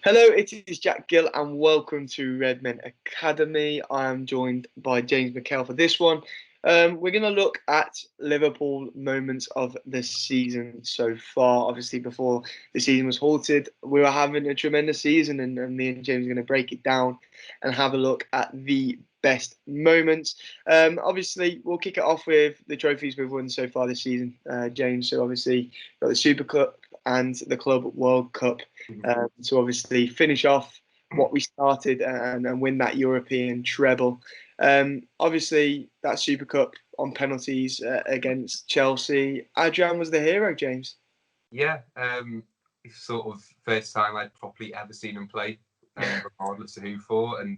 Hello, it is Jack Gill, and welcome to Redmen Academy. I am joined by James McHale for this one. We're going to look at Liverpool moments of the season so far. Obviously, before the season was halted, we were having a tremendous season, and me and James are going to break it down and have a look at the best moments. Obviously, we'll kick it off with the trophies we've won so far this season, James. So, obviously, got the Super Cup and the Club World Cup to obviously finish off what we started and win that European treble. Obviously, that Super Cup on penalties against Chelsea. Adrian was the hero, James. Yeah, it's sort of first time I'd properly ever seen him play, regardless of who for. And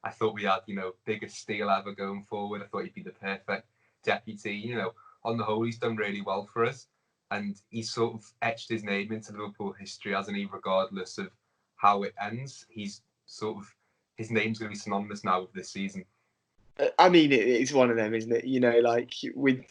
I thought we had, biggest steal ever going forward. I thought he'd be the perfect deputy. On the whole, he's done really well for us. And he's sort of etched his name into Liverpool history, hasn't he? Regardless of how it ends, his name's going to be synonymous now with this season. I mean, it's one of them, isn't it? Like with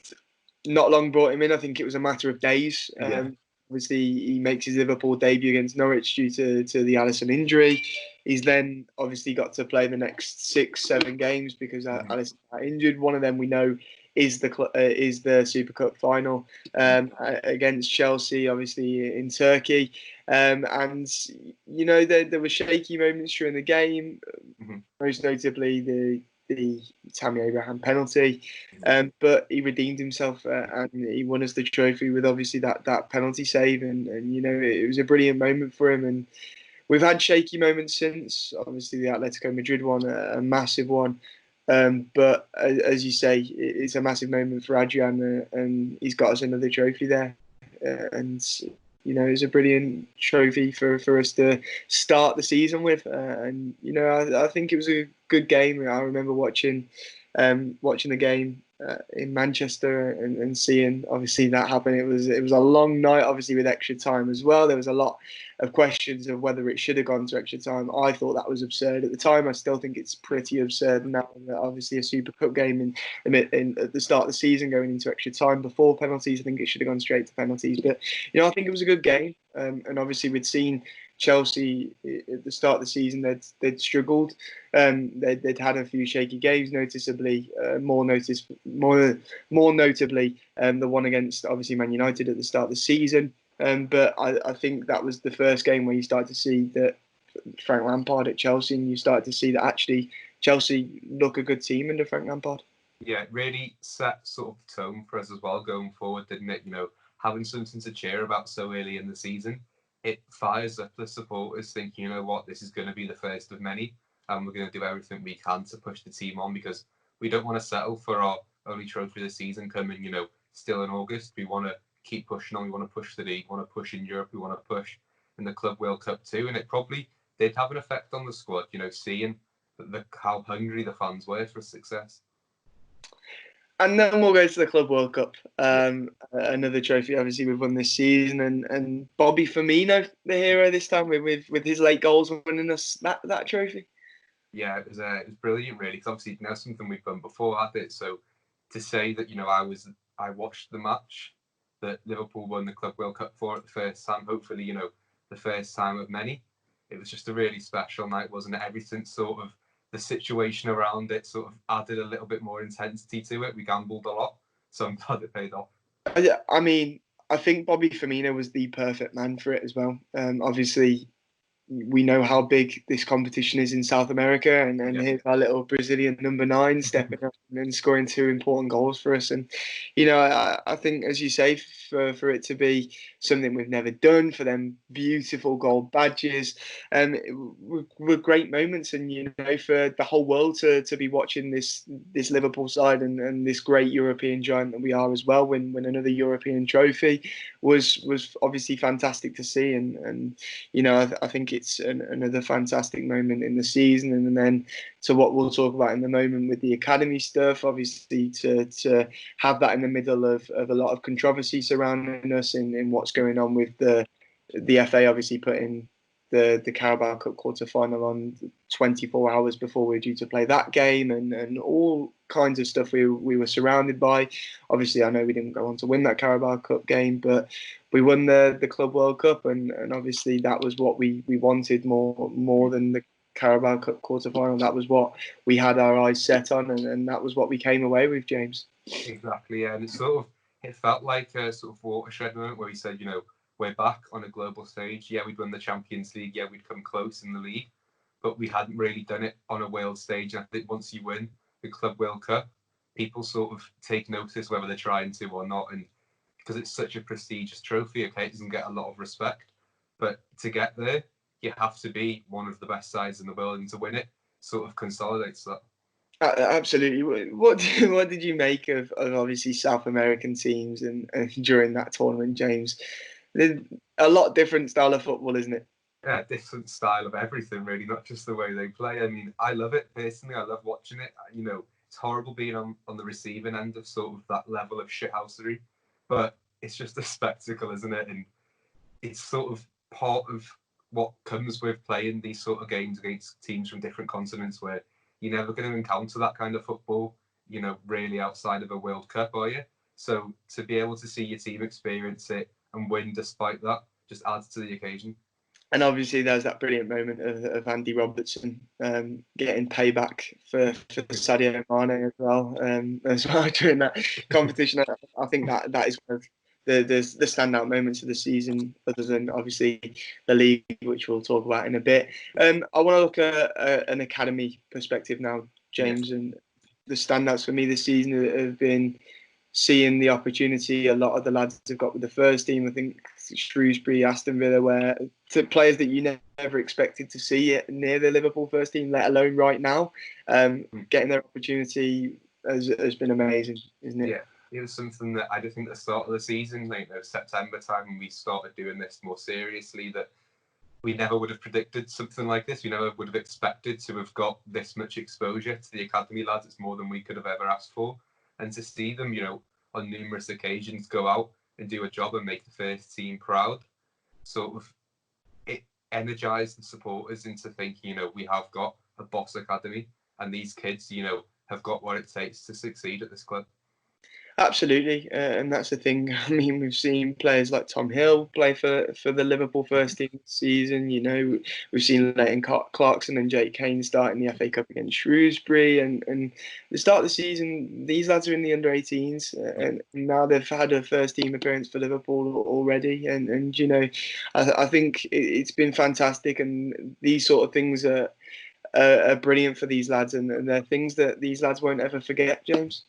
not long brought him in. I think it was a matter of days. Yeah. Obviously, he makes his Liverpool debut against Norwich due to the Alisson injury. He's then obviously got to play the next 6-7 games because Alisson got injured. One of them we know is the Super Cup final against Chelsea, obviously in Turkey. And there were shaky moments during the game, most notably the Tammy Abraham penalty, but he redeemed himself and he won us the trophy with obviously that penalty save, and it was a brilliant moment for him. And we've had shaky moments since, obviously the Atletico Madrid one, a massive one. But as you say, it's a massive moment for Adrian, and he's got us another trophy there. And it's a brilliant trophy for us to start the season with. I think it was a good game. I remember watching the game in Manchester and seeing obviously that happen. It was a long night, obviously with extra time as well. There was a lot of questions of whether it should have gone to extra time. I thought that was absurd at the time. I still think it's pretty absurd now. Obviously, a Super Cup game at the start of the season going into extra time before penalties. I think it should have gone straight to penalties. But I think it was a good game. And obviously, we'd seen Chelsea at the start of the season. They'd struggled. They'd had a few shaky games, noticeably more notably the one against obviously Man United at the start of the season. But I think that was the first game where you started to see that Frank Lampard at Chelsea, and you started to see that actually Chelsea look a good team under Frank Lampard. Yeah, it really set sort of tone for us as well going forward, didn't it? Having something to cheer about so early in the season, it fires up the supporters thinking, you know what, this is going to be the first of many, and we're going to do everything we can to push the team on, because we don't want to settle for our only trophy of the season coming, still in August. We want to keep pushing on. We want to push the league. We want to push in Europe. We want to push in the Club World Cup too. And it probably did have an effect on the squad, seeing how hungry the fans were for success. And then we'll go to the Club World Cup, another trophy obviously we've won this season, and Bobby Firmino, the hero this time with his late goals winning us that trophy. Yeah, it was brilliant, really, because obviously something we've done before, had it. So to say that I watched the match that Liverpool won the Club World Cup for at the first time, hopefully the first time of many. It was just a really special night, wasn't it? Everything sort of, the situation around it sort of added a little bit more intensity to it. We gambled a lot, so I'm glad it paid off. I mean, I think Bobby Firmino was the perfect man for it as well. Obviously, we know how big this competition is in South America, and here's our little Brazilian number 9 stepping up and scoring 2 important goals for us. And I think, as you say, for it to be something we've never done, for them beautiful gold badges, were great moments. And for the whole world to be watching this Liverpool side and this great European giant that we are as well win another European trophy was obviously fantastic to see. And I think it's another fantastic moment in the season. And then to what we'll talk about in the moment with the academy stuff, obviously to have that in the middle of a lot of controversy surrounding us in what's going on with the FA obviously putting the Carabao Cup quarter final on 24 hours before we're due to play that game, and all kinds of stuff we were surrounded by. Obviously, I know we didn't go on to win that Carabao Cup game, but we won the Club World Cup, and obviously that was what we wanted more than the Carabao Cup quarter final. That was what we had our eyes set on, and that was what we came away with, James. Exactly, yeah. And it felt like a sort of watershed moment where we said, we're back on a global stage. Yeah, we'd won the Champions League. Yeah, we'd come close in the league, but we hadn't really done it on a world stage. And I think once you win the Club World Cup, people sort of take notice whether they're trying to or not. And because it's such a prestigious trophy, okay, it doesn't get a lot of respect. But to get there, you have to be one of the best sides in the world, and to win it sort of consolidates that. Absolutely. What did you make of obviously South American teams and during that tournament, James? A lot different style of football, isn't it? Yeah, different style of everything, really, not just the way they play. I mean, I love it personally. I love watching it. It's horrible being on the receiving end of sort of that level of shithousery, but it's just a spectacle, isn't it? And it's sort of part of what comes with playing these sort of games against teams from different continents, where you're never going to encounter that kind of football, really outside of a World Cup, are you? So to be able to see your team experience it and win despite that just adds to the occasion. And obviously, there's that brilliant moment of Andy Robertson getting payback for Sadio Mane as well during that competition. I think that is one of the standout moments of the season, other than obviously the league, which we'll talk about in a bit. I want to look at an academy perspective now, James, Yeah. and the standouts for me this season have been seeing the opportunity a lot of the lads have got with the first team. I think Shrewsbury, Aston Villa, where to players that you never expected to see near the Liverpool first team, let alone right now, getting their opportunity has been amazing, isn't it? Yeah, it was something that I just think at the start of the season, September time, when we started doing this more seriously, that we never would have predicted something like this. We never would have expected to have got this much exposure to the academy lads. It's more than we could have ever asked for. And to see them, on numerous occasions go out and do a job and make the first team proud, sort of it energized the supporters into thinking, we have got a boss academy and these kids, have got what it takes to succeed at this club. Absolutely, and that's the thing. I mean, we've seen players like Tom Hill play for the Liverpool first team this season. We've seen Leighton Clarkson and Jake Kane start in the FA Cup against Shrewsbury, and the start of the season, these lads are in the under-18s, and now they've had a first team appearance for Liverpool already. And I think it's been fantastic, and these sort of things are brilliant for these lads, and they're things that these lads won't ever forget, James.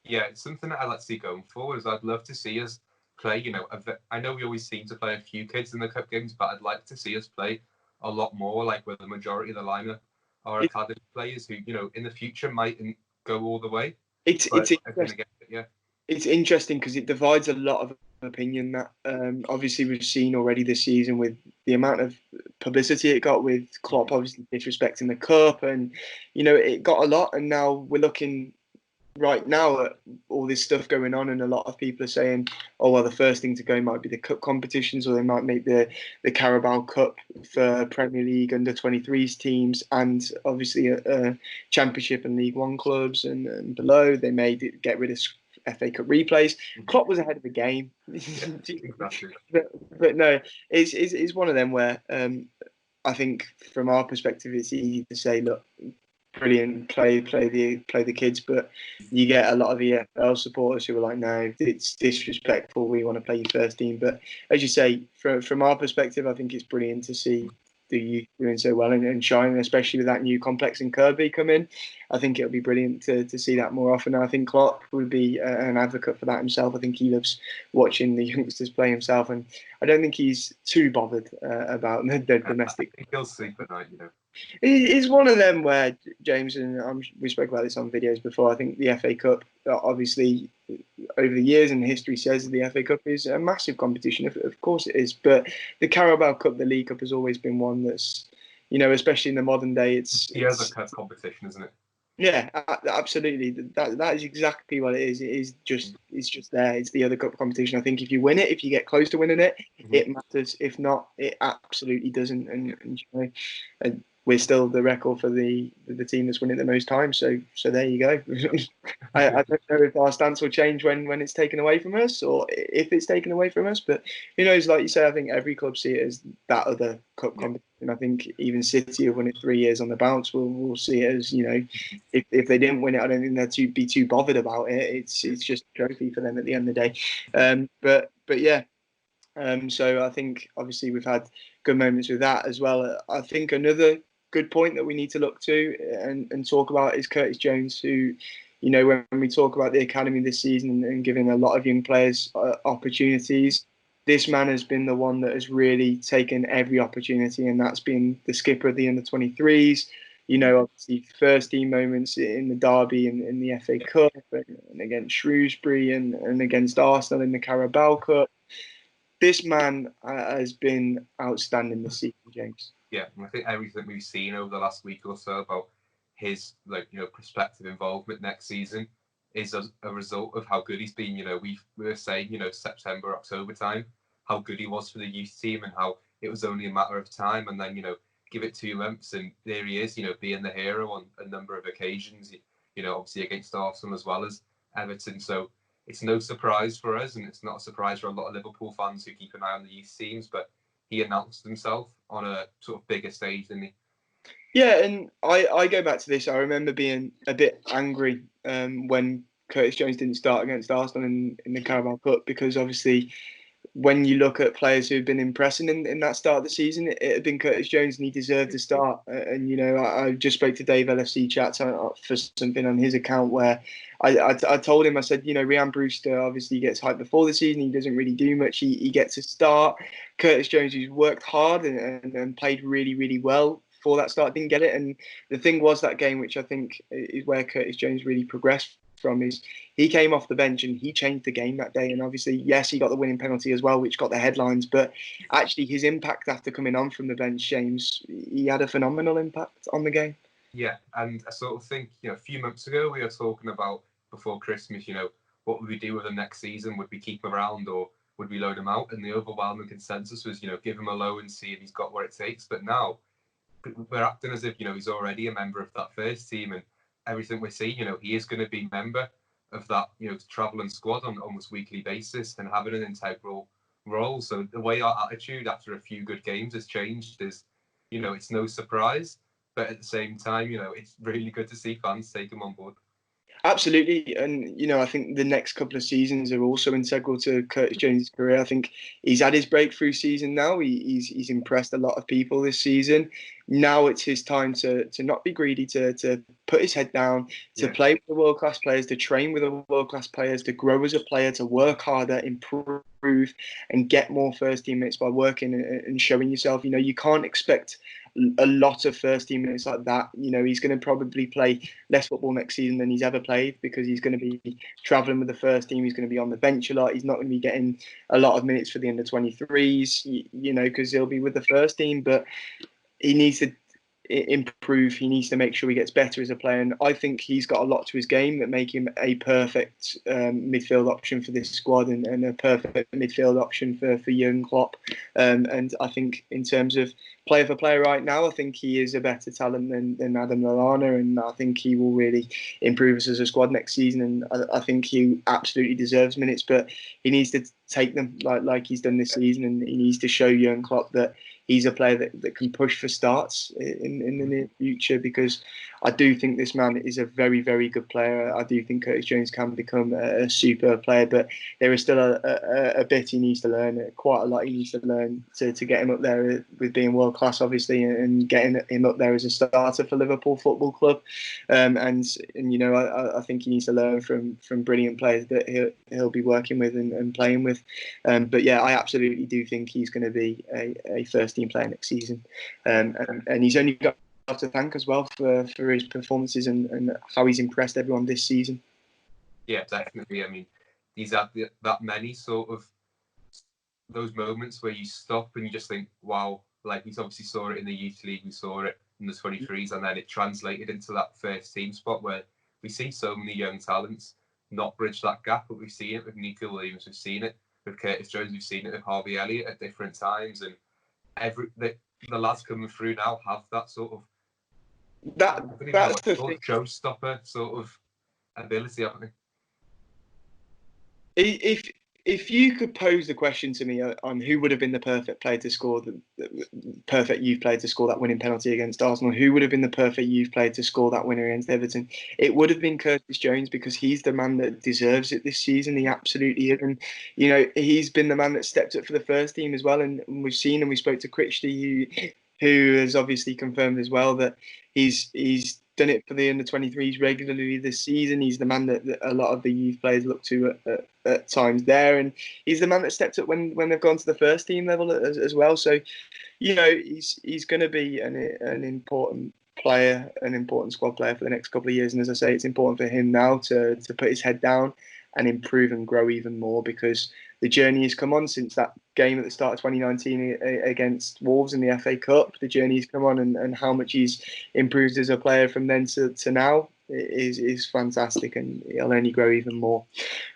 Yeah, it's something that I'd like to see going forward. Is I'd love to see us play. I know we always seem to play a few kids in the cup games, but I'd like to see us play a lot more, like where the majority of the lineup are academy players who, in the future mightn't go all the way. It's But it's are going to get it, yeah. It's interesting because it divides a lot of opinion. That obviously we've seen already this season with the amount of publicity it got with Klopp obviously disrespecting the cup, and it got a lot. And now we're looking right now at all this stuff going on, and a lot of people are saying, "Oh well, the first thing to go might be the cup competitions, or they might make the Carabao Cup for Premier League under 23s teams, and obviously Championship and League One clubs and below. They may get rid of FA Cup replays." Klopp was ahead of the game. Yeah, exactly. but no, it's one of them where I think from our perspective, it's easy to say, look, brilliant, play the kids, but you get a lot of EFL supporters who are like, no, it's disrespectful. We want to play your first team. But as you say, from our perspective, I think it's brilliant to see the youth doing so well and shining, especially with that new complex in Kirby come in. I think it'll be brilliant to see that more often. I think Klopp would be an advocate for that himself. I think he loves watching the youngsters play himself, and I don't think he's too bothered about the domestic. I think he'll sleep at night, It's one of them where, James, and we spoke about this on videos before. I think the FA Cup, obviously, over the years and history says the FA Cup is a massive competition. Of course it is, but the Carabao Cup, the League Cup, has always been one that's, especially in the modern day, it's a cup competition, isn't it? Yeah, absolutely. That is exactly what it is. It's just there. It's the other cup competition. I think if you win it, if you get close to winning it, it matters. If not, it absolutely doesn't. And we're still the record for the team that's won it the most times. So there you go. I don't know if our stance will change when it's taken away from us, or if it's taken away from us. But who knows? Like you say, I think every club see it as that other cup competition. I think even City have won it 3 years on the bounce. We'll see it as, if they didn't win it, I don't think they'd be too bothered about it. It's just a trophy for them at the end of the day. But yeah. So I think obviously we've had good moments with that as well. I think another good point that we need to look to and talk about is Curtis Jones, who, when we talk about the academy this season and giving a lot of young players opportunities, this man has been the one that has really taken every opportunity, and that's been the skipper of the under-23s. Obviously first team moments in the derby and in the FA Cup and against Shrewsbury and against Arsenal in the Carabao Cup. This man has been outstanding this season, James. Yeah, and I think everything we've seen over the last week or so about his prospective involvement next season is a result of how good he's been. We were saying, September, October time, how good he was for the youth team and how it was only a matter of time. And then, give it 2 months and there he is, being the hero on a number of occasions, obviously against Arsenal as well as Everton. So it's no surprise for us, and it's not a surprise for a lot of Liverpool fans who keep an eye on the youth teams, but he announced himself on a sort of bigger stage than he. Yeah, and I go back to this. I remember being a bit angry when Curtis Jones didn't start against Arsenal in the Carabao Cup, because obviously when you look at players who've been impressing in that start of the season, it had been Curtis Jones, and he deserved to start. And I just spoke to Dave LFC Chats for something on his account where I told him, I said, Rhian Brewster obviously gets hyped before the season. He doesn't really do much. He gets a start. Curtis Jones, who's worked hard and played really, really well for that start, didn't get it. And the thing was, that game, which I think is where Curtis Jones really progressed from, is he came off the bench and he changed the game that day. And obviously, yes, he got the winning penalty as well, which got the headlines. But actually, his impact after coming on from the bench, James, he had a phenomenal impact on the game. Yeah, and I sort of think, a few months ago we were talking about before Christmas, what would we do with him next season? Would we keep him around or would we load him out? And the overwhelming consensus was, give him a loan and see if he's got what it takes. But now we're acting as if, he's already a member of that first team, and everything we see, he is going to be a member of that, travelling squad on almost weekly basis and having an integral role. So the way our attitude after a few good games has changed is, it's no surprise. But at the same time, it's really good to see fans take him on board. Absolutely, and I think the next couple of seasons are also integral to Curtis Jones' career. I think he's had his breakthrough season now. He's impressed a lot of people this season. Now it's his time to not be greedy, to put his head down, to play with the world-class players, to train with the world-class players, to grow as a player, to work harder, improve, and get more first-team minutes by working and showing yourself. You can't expect a lot of first team minutes like that. He's going to probably play less football next season than he's ever played, because he's going to be travelling with the first team. He's going to be on the bench a lot. He's not going to be getting a lot of minutes for the under-23s, because he'll be with the first team. But he needs to improve. He needs to make sure he gets better as a player, and I think he's got a lot to his game that make him a perfect midfield option for this squad, and a perfect midfield option for Jurgen Klopp. And I think in terms of player for player right now, I think he is a better talent than Adam Lallana, and I think he will really improve us as a squad next season. And I think he absolutely deserves minutes, but he needs to take them like he's done this season, and he needs to show Jurgen Klopp that he's a player that can push for starts in the near future, because I do think this man is a very, very good player. I do think Curtis Jones can become a super player, but there is still a bit he needs to learn, quite a lot he needs to learn to get him up there with being world class, obviously, and getting him up there as a starter for Liverpool Football Club. And I think he needs to learn from brilliant players that he'll be working with and playing with. But yeah, I absolutely do think he's going to be a first team player next season, and he's only got to thank as well for his performances and how he's impressed everyone this season. Yeah, definitely. I mean, he's had that many sort of those moments where you stop and you just think, wow, like we obviously saw it in the youth league, we saw it in the 23s, and then it translated into that first team spot where we see so many young talents not bridge that gap. But we've seen it with Nico Williams, we've seen it with Curtis Jones, we've seen it with Harvey Elliott at different times, and the lads coming through now have that sort of That I don't even know that's what the it's thing. called, showstopper sort of ability, haven't they? If you could pose the question to me on who would have been the perfect player to score the perfect youth player to score that winning penalty against Arsenal, who would have been the perfect youth player to score that winner against Everton, it would have been Curtis Jones, because he's the man that deserves it this season. He absolutely is, and he's been the man that stepped up for the first team as well. And we've seen, and we spoke to Critchley, who has obviously confirmed as well that he's done it for the under-23s regularly this season. He's the man that a lot of the youth players look to at times there, and he's the man that stepped up when they've gone to the first team level as well. So he's going to be an important player, an important squad player for the next couple of years. And as I say, it's important for him now to put his head down and improve and grow even more, because the journey has come on since that game at the start of 2019 against Wolves in the FA Cup. The journey has come on, and how much he's improved as a player from then to now is fantastic, and he'll only grow even more.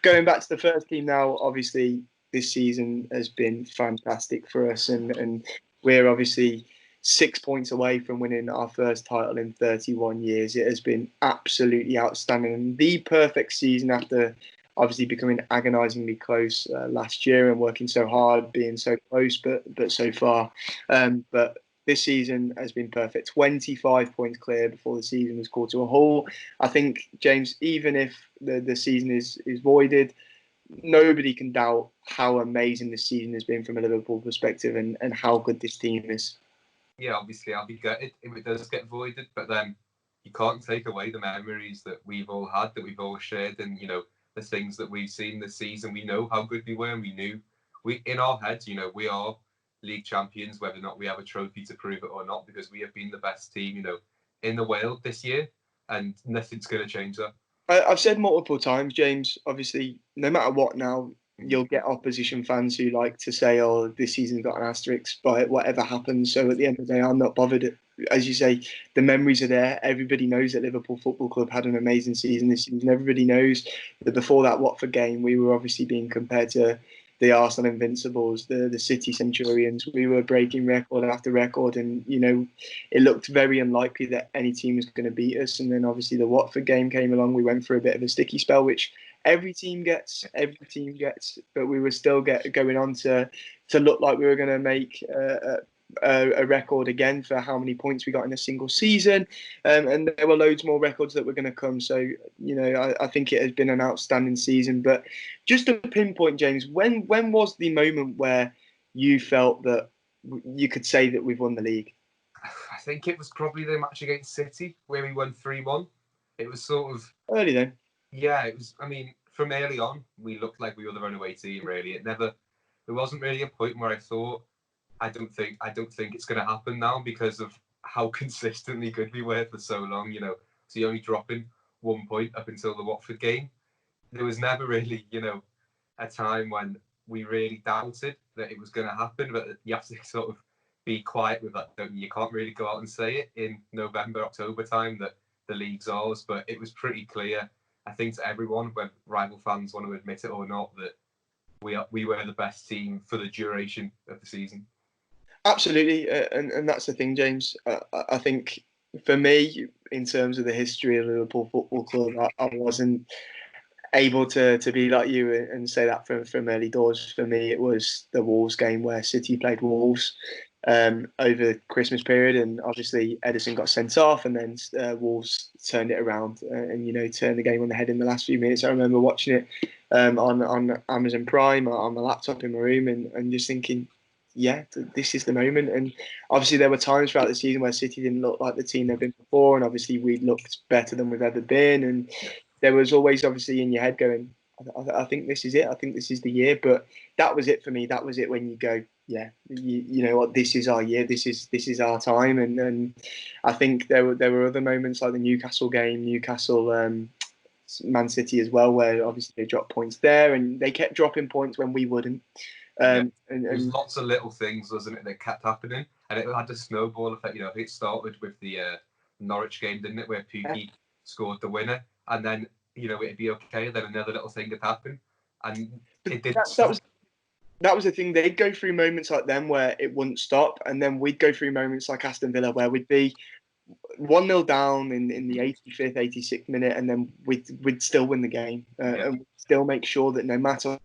Going back to the first team now, obviously this season has been fantastic for us, and we're obviously 6 points away from winning our first title in 31 years. It has been absolutely outstanding, and the perfect season after obviously becoming agonisingly close last year and working so hard, being so close, but so far. But this season has been perfect. 25 points clear before the season was called to a halt. I think, James, even if the season is voided, nobody can doubt how amazing this season has been from a Liverpool perspective, and how good this team is. Yeah, obviously I'll be gutted if it does get voided, but then you can't take away the memories that we've all had, that we've all shared, and the things that we've seen this season. We know how good we were, and we knew in our heads, we are league champions, whether or not we have a trophy to prove it or not, because we have been the best team, in the world this year, and nothing's going to change that. I've said multiple times, James, obviously, no matter what now, you'll get opposition fans who like to say, oh, this season's got an asterisk by it, whatever happens. So at the end of the day, I'm not bothered. As you say, the memories are there. Everybody knows that Liverpool Football Club had an amazing season this season. Everybody knows that before that Watford game, we were obviously being compared to the Arsenal Invincibles, the City Centurions. We were breaking record after record, and it looked very unlikely that any team was going to beat us. And then obviously the Watford game came along. We went for a bit of a sticky spell, which every team gets. But we were still going on to look like we were going to make a record again for how many points we got in a single season, and there were loads more records that were going to come. So I think it has been an outstanding season. But just to pinpoint, James, when was the moment where you felt that you could say that we've won the league? I think it was probably the match against City where we won 3-1. It was sort of Early then. Yeah, it was. I mean, from early on, we looked like we were the runaway team. Really, there wasn't really a point where I thought, I don't think it's going to happen now, because of how consistently good we were for so long. So only dropping 1 point up until the Watford game. There was never really, a time when we really doubted that it was going to happen. But you have to sort of be quiet with that, don't you? You can't really go out and say it in November, October time that the league's ours. But it was pretty clear, I think, to everyone, whether rival fans want to admit it or not, that we were the best team for the duration of the season. Absolutely, and that's the thing, James. I think for me, in terms of the history of Liverpool Football Club, I wasn't able to be like you and say that from early doors. For me, it was the Wolves game where City played Wolves over Christmas period, and obviously Ederson got sent off, and then Wolves turned it around and turned the game on the head in the last few minutes. I remember watching it on Amazon Prime on my laptop in my room, and just thinking, yeah, this is the moment. And obviously there were times throughout the season where City didn't look like the team they've been before, and obviously we looked better than we've ever been, and there was always obviously in your head going, I think this is it. I think this is the year. But that was it for me. That was it when you go, yeah, you know what, this is our year. This is our time. And I think there were other moments like the Newcastle game, Man City as well, where obviously they dropped points there, and they kept dropping points when we wouldn't. There was lots of little things, wasn't it, that kept happening, and it had a snowball effect. It started with the Norwich game, didn't it, where Pukki scored the winner, and then it'd be okay. Then another little thing would happen, and it didn't stop. That was the thing. They'd go through moments like them where it wouldn't stop, and then we'd go through moments like Aston Villa where we'd be 1-0 down in the 85th, 86th minute, and then we'd still win the game, and we'd still make sure that no matter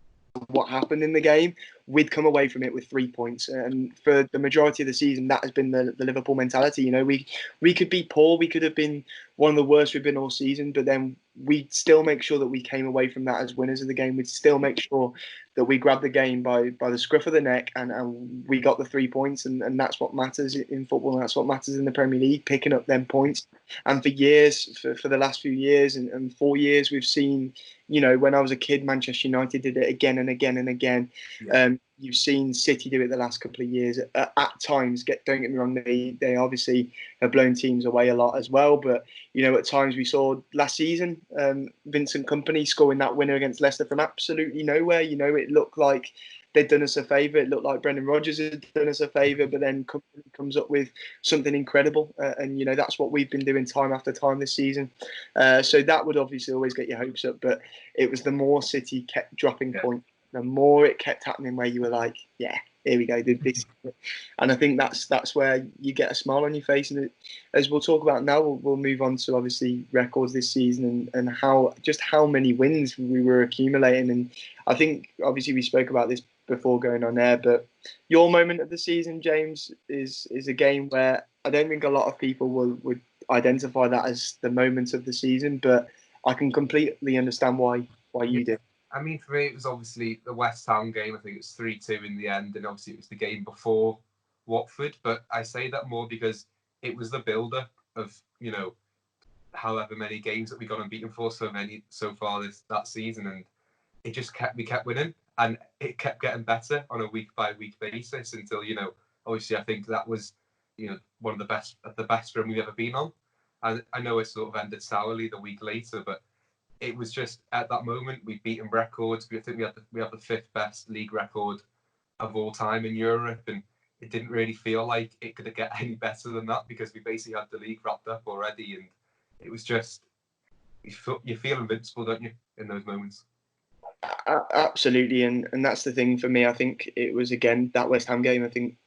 what happened in the game, we'd come away from it with 3 points. And for the majority of the season, that has been the Liverpool mentality. You know, we could be poor, we could have been one of the worst we've been all season, but then we'd still make sure that we came away from that as winners of the game. We'd still make sure that we grabbed the game by the scruff of the neck, and we got the 3 points, and that's what matters in football, and that's what matters in the Premier League, picking up them points. And for years, for the last few years and 4 years, we've seen, you know, when I was a kid, Manchester United did it again and again and again. You've seen City do it the last couple of years. At times, don't get me wrong, they obviously have blown teams away a lot as well. But, you know, at times we saw last season, Vincent Kompany scoring that winner against Leicester from absolutely nowhere. You know, it looked like they'd done us a favour. It looked like Brendan Rodgers had done us a favour, but then Kompany comes up with something incredible. And, you know, that's what we've been doing time after time this season. So that would obviously always get your hopes up. But it was the more City kept dropping points, the more it kept happening where you were like, yeah, here we go. And I think that's where you get a smile on your face. And as we'll talk about now, we'll move on to obviously records this season and how many wins we were accumulating. And I think obviously we spoke about this before going on air, but your moment of the season, James, is a game where I don't think a lot of people would identify that as the moment of the season, but I can completely understand why you did. I mean, for me, it was obviously the West Ham game. I think it was 3-2 in the end, and obviously it was the game before Watford. But I say that more because it was the builder of, you know, however many games that we got unbeaten for so far that season, and we kept winning, and it kept getting better on a week by week basis until, you know, obviously I think that was, you know, one of the best run we've ever been on. And I know it sort of ended sourly the week later, but it was just at that moment we'd beaten records. I think we have the fifth best league record of all time in Europe, and it didn't really feel like it could get any better than that because we basically had the league wrapped up already, and it was just you feel invincible, don't you, in those moments? Absolutely, and that's the thing for me. I think it was again that West Ham game. I think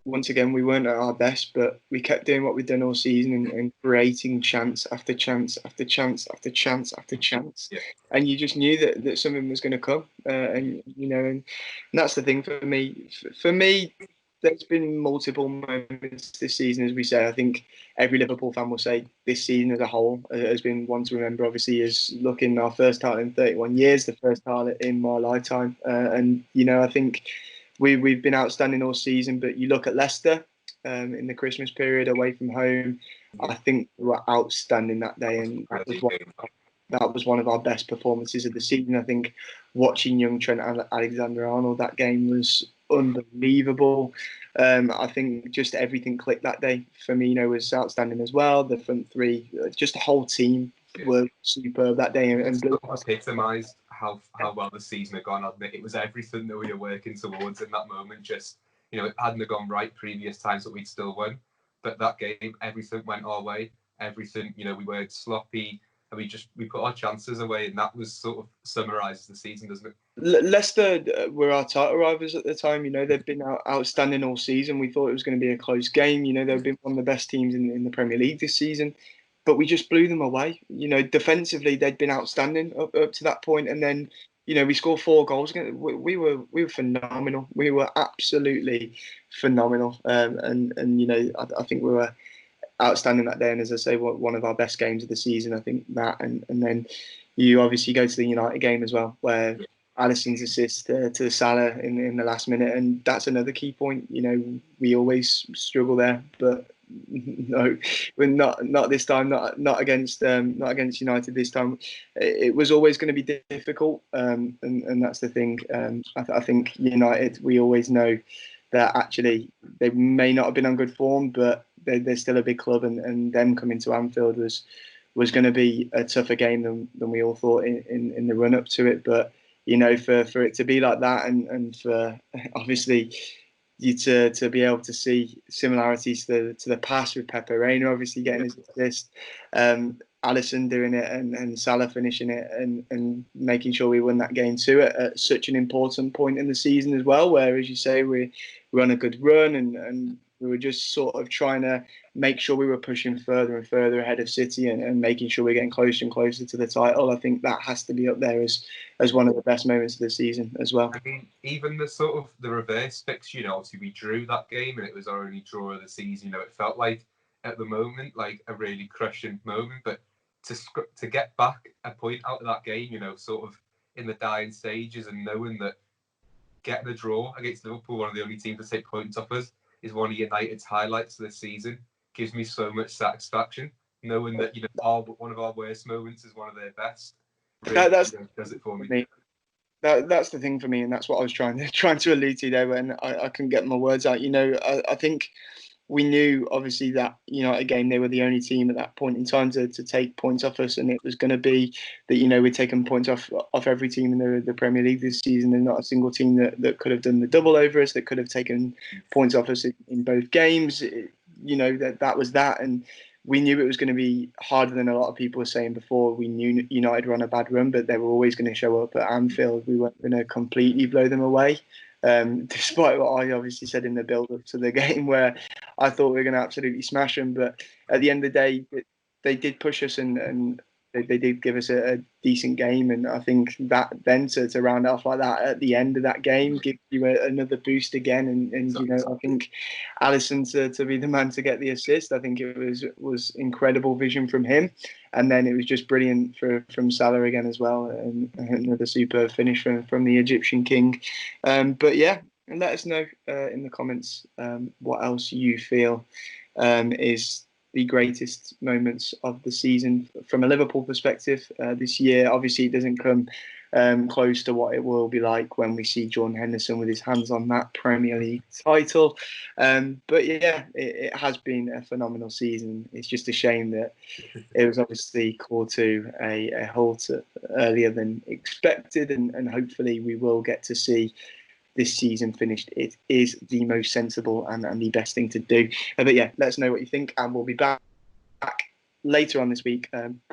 once again we weren't at our best, but we kept doing what we'd done all season and creating chance after chance after chance after chance after chance. Yeah. And you just knew that something was going to come, and you know, and that's the thing for me. For me, there's been multiple moments this season, as we say. I think every Liverpool fan will say this season as a whole has been one to remember. Obviously, is looking our first title in 31 years, the first title in my lifetime, and you know, I think we've been outstanding all season. But you look at Leicester in the Christmas period away from home. I think we were outstanding that day, and that was one of our best performances of the season. I think watching young Trent Alexander-Arnold, that game was unbelievable. I think just everything clicked that day. Firmino was outstanding as well. The front three, just the whole team were superb that day. And epitomised how well the season had gone. It was everything that we were working towards in that moment. Just, you know, it hadn't gone right previous times that we'd still won, but that game, everything went our way. Everything, you know, we weren't sloppy, and we put our chances away, and that was sort of summarises the season, doesn't it? Leicester were our title rivals at the time. You know, they've been outstanding all season. We thought it was going to be a close game. You know, they've been one of the best teams in the Premier League this season, but we just blew them away. You know, defensively they'd been outstanding up to that point, and then you know we scored 4 goals. We were phenomenal. We were absolutely phenomenal, and you know I think we were outstanding that day. And as I say, one of our best games of the season. I think that, and then you obviously go to the United game as well, where Alisson's assist to Salah in the last minute, and that's another key point. You know, we always struggle there, but no, we're not this time. Not against United this time. It was always going to be difficult, and that's the thing. I think United, we always know that actually they may not have been on good form, but they're still a big club, and them coming to Anfield was going to be a tougher game than we all thought in the run up to it. But you know, for it to be like that, and for obviously you to be able to see similarities to the past with Pepe Reina obviously getting his assist, Alisson doing it, and Salah finishing it, and making sure we won that game too at such an important point in the season as well, where, as you say, we're on a good run, and We were just sort of trying to make sure we were pushing further and further ahead of City and making sure we're getting closer and closer to the title. I think that has to be up there as one of the best moments of the season as well. I mean, even the sort of the reverse fixture, obviously we drew that game and it was our only draw of the season. It felt like at the moment like a really crushing moment, but to get back a point out of that game, sort of in the dying stages, and knowing that getting a draw against Liverpool, one of the only teams to take points off us, is one of United's highlights this season. Gives me so much satisfaction knowing that one of our worst moments is one of their best. Really, that's does it for me. That's the thing for me, and that's what I was trying to allude to there when I couldn't get my words out. I think we knew obviously that United game they were the only team at that point in time to take points off us, and it was going to be that we'd taken points off every team in the Premier League this season, and not a single team that could have done the double over us, that could have taken points off us in both games. That was that, and we knew it was going to be harder than a lot of people were saying before. We knew United were on a bad run, but they were always going to show up at Anfield. We weren't going to completely blow them away. Despite what I obviously said in the build-up to the game, where I thought we were going to absolutely smash them. But at the end of the day, they did push us and they did give us a decent game. And I think that then to round off like that at the end of that game gives you another boost again. And I think Alisson to be the man to get the assist, I think it was incredible vision from him. And then it was just brilliant from Salah again as well, and another superb finish from the Egyptian king. But yeah, let us know in the comments what else you feel is the greatest moments of the season from a Liverpool perspective this year. Obviously, it doesn't come close to what it will be like when we see Jordan Henderson with his hands on that Premier League title. But yeah, it has been a phenomenal season. It's just a shame that it was obviously called to a halt earlier than expected, and hopefully we will get to see this season finished. It is the most sensible and the best thing to do. But yeah, let us know what you think, and we'll be back later on this week,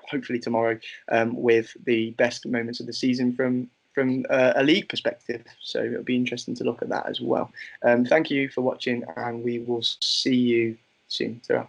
hopefully tomorrow, with the best moments of the season from a league perspective. So it'll be interesting to look at that as well. Thank you for watching, and we will see you soon. Ta-ra.